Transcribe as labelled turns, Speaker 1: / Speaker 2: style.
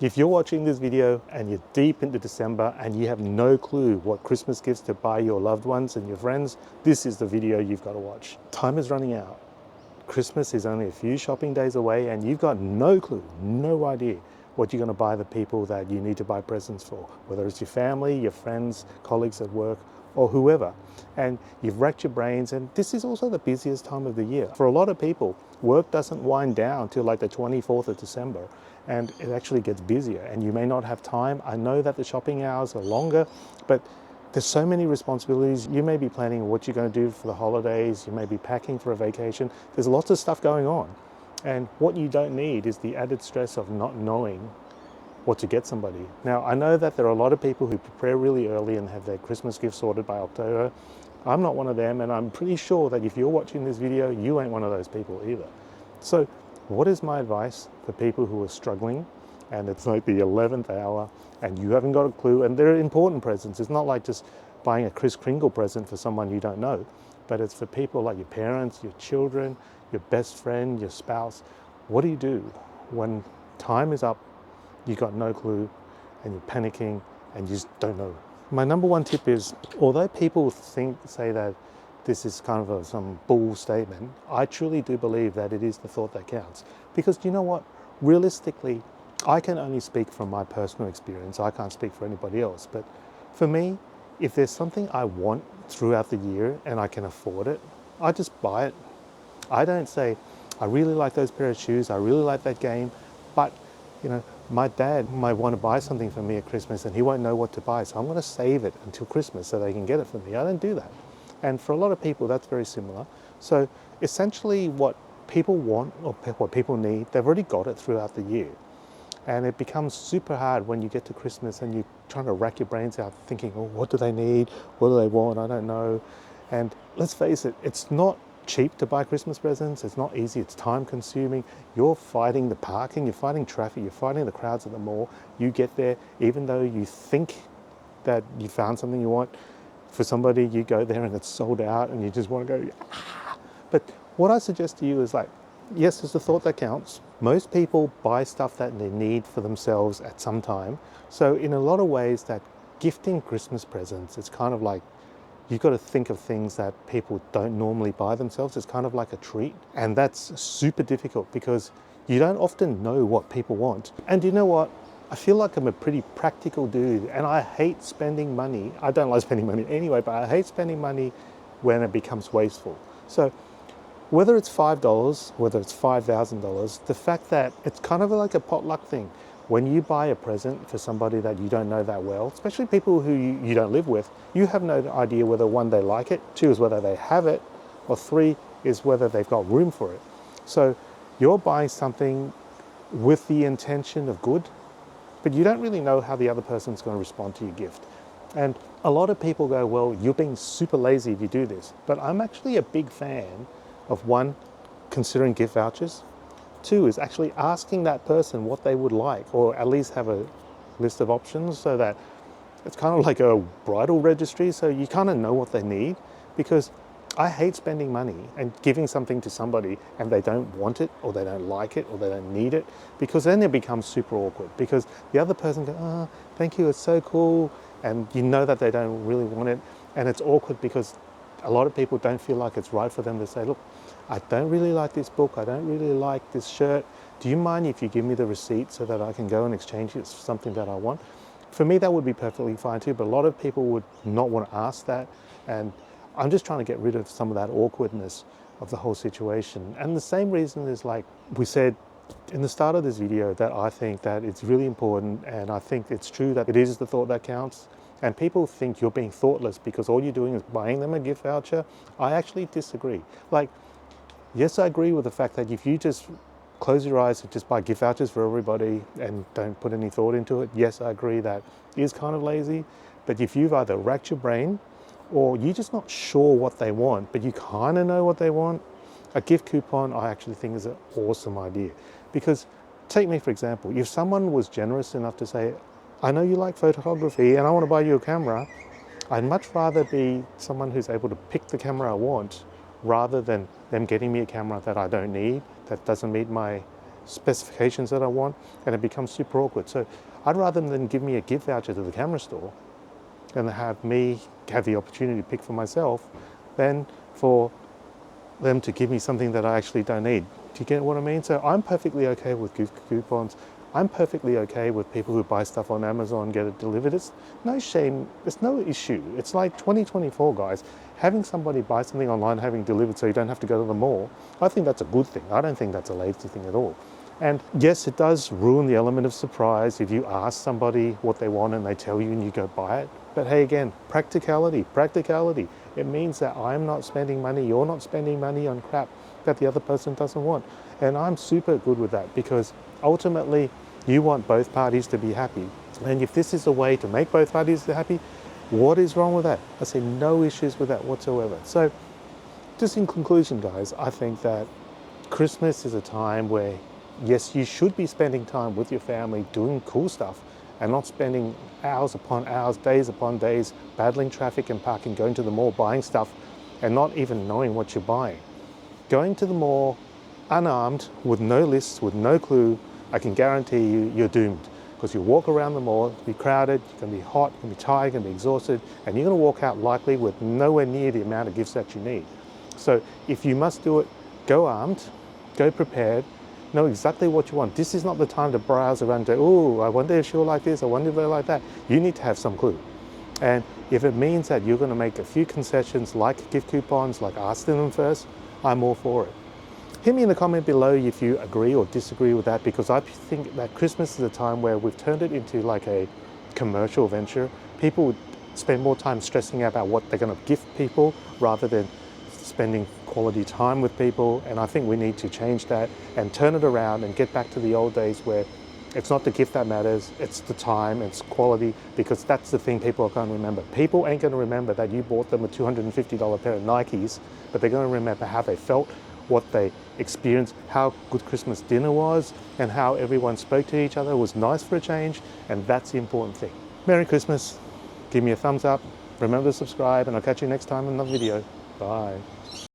Speaker 1: If you're watching this video and you're deep into December and you have no clue what Christmas gifts to buy your loved ones and your friends, this is the video you've got to watch. Time is running out. Christmas is only a few shopping days away and you've got no clue, no idea what you're going to buy the people that you need to buy presents for, whether it's your family, your friends, colleagues at work, or whoever. And you've racked your brains, and this is also the busiest time of the year. For a lot of people, work doesn't wind down till like the 24th of December, and it actually gets busier, and you may not have time. I know that the shopping hours are longer, but there's so many responsibilities. You may be planning what you're going to do for the holidays, you may be packing for a vacation. There's lots of stuff going on. And what you don't need is the added stress of not knowing what to get somebody. Now, I know that there are a lot of people who prepare really early and have their Christmas gifts sorted by October. I'm not one of them, and I'm pretty sure that if you're watching this video, you ain't one of those people either. So what is my advice for people who are struggling and it's like the 11th hour and you haven't got a clue, and they're important presents. It's not like just buying a Kris Kringle present for someone you don't know, but it's for people like your parents, your children, your best friend, your spouse. What do you do when time is up, you've got no clue, and you're panicking and you just don't know? My number one tip is, although people say that this is kind of some bull statement, I truly do believe that it is the thought that counts. Because you know what? Realistically, I can only speak from my personal experience. I can't speak for anybody else. But for me, if there's something I want throughout the year and I can afford it, I just buy it. I don't say, I really like those pair of shoes, I really like that game, but you know, my dad might want to buy something for me at Christmas and he won't know what to buy, so I'm going to save it until Christmas so they can get it for me. I don't do that. And for a lot of people, that's very similar. So essentially what people want or what people need, they've already got it throughout the year. And it becomes super hard when you get to Christmas and you're trying to rack your brains out thinking, oh, what do they need? What do they want? I don't know. And let's face it, it's not cheap to buy Christmas presents. It's not easy. It's time consuming. You're fighting the parking, you're fighting traffic, you're fighting the crowds at the mall. You get there, even though you think that you found something you want for somebody, you go there and it's sold out and you just want to go, ah. But what I suggest to you is like, yes, it's the thought that counts. Most people buy stuff that they need for themselves at some time. So in a lot of ways, that gifting Christmas presents, it's kind of like, you've got to think of things that people don't normally buy themselves. It's kind of like a treat. And that's super difficult because you don't often know what people want. And you know what? I feel like I'm a pretty practical dude and I hate spending money. I don't like spending money anyway, but I hate spending money when it becomes wasteful. So whether it's $5, whether it's $5,000, the fact that it's kind of like a potluck thing. When you buy a present for somebody that you don't know that well, especially people who you don't live with, you have no idea whether one, they like it, two is whether they have it, or three is whether they've got room for it. So you're buying something with the intention of good, but you don't really know how the other person's going to respond to your gift. And a lot of people go, well, you're being super lazy if you do this. But I'm actually a big fan of, one, considering gift vouchers. Two is actually asking that person what they would like, or at least have a list of options so that it's kind of like a bridal registry, so you kind of know what they need. Because I hate spending money and giving something to somebody and they don't want it, or they don't like it, or they don't need it, because then it becomes super awkward because the other person goes, oh, thank you, it's so cool. And you know that they don't really want it. And it's awkward because a lot of people don't feel like it's right for them to say, look, I don't really like this book, I don't really like this shirt. Do you mind if you give me the receipt so that I can go and exchange it for something that I want? For me, that would be perfectly fine too, but a lot of people would not want to ask that. And I'm just trying to get rid of some of that awkwardness of the whole situation. And the same reason is, like we said in the start of this video, that I think that it's really important, and I think it's true that it is the thought that counts. And people think you're being thoughtless because all you're doing is buying them a gift voucher. I actually disagree. Like, yes, I agree with the fact that if you just close your eyes and just buy gift vouchers for everybody and don't put any thought into it, yes, I agree that is kind of lazy. But if you've either racked your brain or you're just not sure what they want, but you kind of know what they want, a gift coupon I actually think is an awesome idea. Because take me for example, if someone was generous enough to say, I know you like photography and I want to buy you a camera, I'd much rather be someone who's able to pick the camera I want rather than them getting me a camera that I don't need, that doesn't meet my specifications that I want, and it becomes super awkward. So I'd rather than give me a gift voucher to the camera store and have me have the opportunity to pick for myself, than for them to give me something that I actually don't need. Do you get what I mean? So I'm perfectly okay with gift coupons. I'm perfectly okay with people who buy stuff on Amazon, get it delivered. It's no shame, it's no issue. It's like 2024, guys. Having somebody buy something online, having delivered so you don't have to go to the mall, I think that's a good thing. I don't think that's a lazy thing at all. And yes, it does ruin the element of surprise if you ask somebody what they want and they tell you and you go buy it. But hey, again, practicality. It means that I'm not spending money, you're not spending money on crap that the other person doesn't want. And I'm super good with that, because ultimately you want both parties to be happy. And if this is a way to make both parties happy, what is wrong with that? I say no issues with that whatsoever. So just in conclusion, guys, I think that Christmas is a time where, yes, you should be spending time with your family doing cool stuff and not spending hours upon hours, days upon days, battling traffic and parking, going to the mall, buying stuff and not even knowing what you're buying. Going to the mall unarmed, with no lists, with no clue, I can guarantee you, you're doomed. Because you walk around the mall, it'll be crowded, you can be hot, you can be tired, you can be exhausted, and you're going to walk out likely with nowhere near the amount of gifts that you need. So if you must do it, go armed, go prepared, know exactly what you want. This is not the time to browse around and say, oh, I wonder if she'll like this, I wonder if they'll like that. You need to have some clue. And if it means that you're going to make a few concessions like gift coupons, like asking them first, I'm all for it. Hit me in the comment below if you agree or disagree with that, because I think that Christmas is a time where we've turned it into like a commercial venture. People would spend more time stressing about what they're going to gift people rather than spending quality time with people. And I think we need to change that and turn it around and get back to the old days where it's not the gift that matters, it's the time, it's quality, because that's the thing people are going to remember. People ain't going to remember that you bought them a $250 pair of Nikes, but they're going to remember how they felt, what they experienced, how good Christmas dinner was, and how everyone spoke to each other. It was nice for a change, and that's the important thing. Merry Christmas. Give me a thumbs up. Remember to subscribe, and I'll catch you next time in another video. Bye.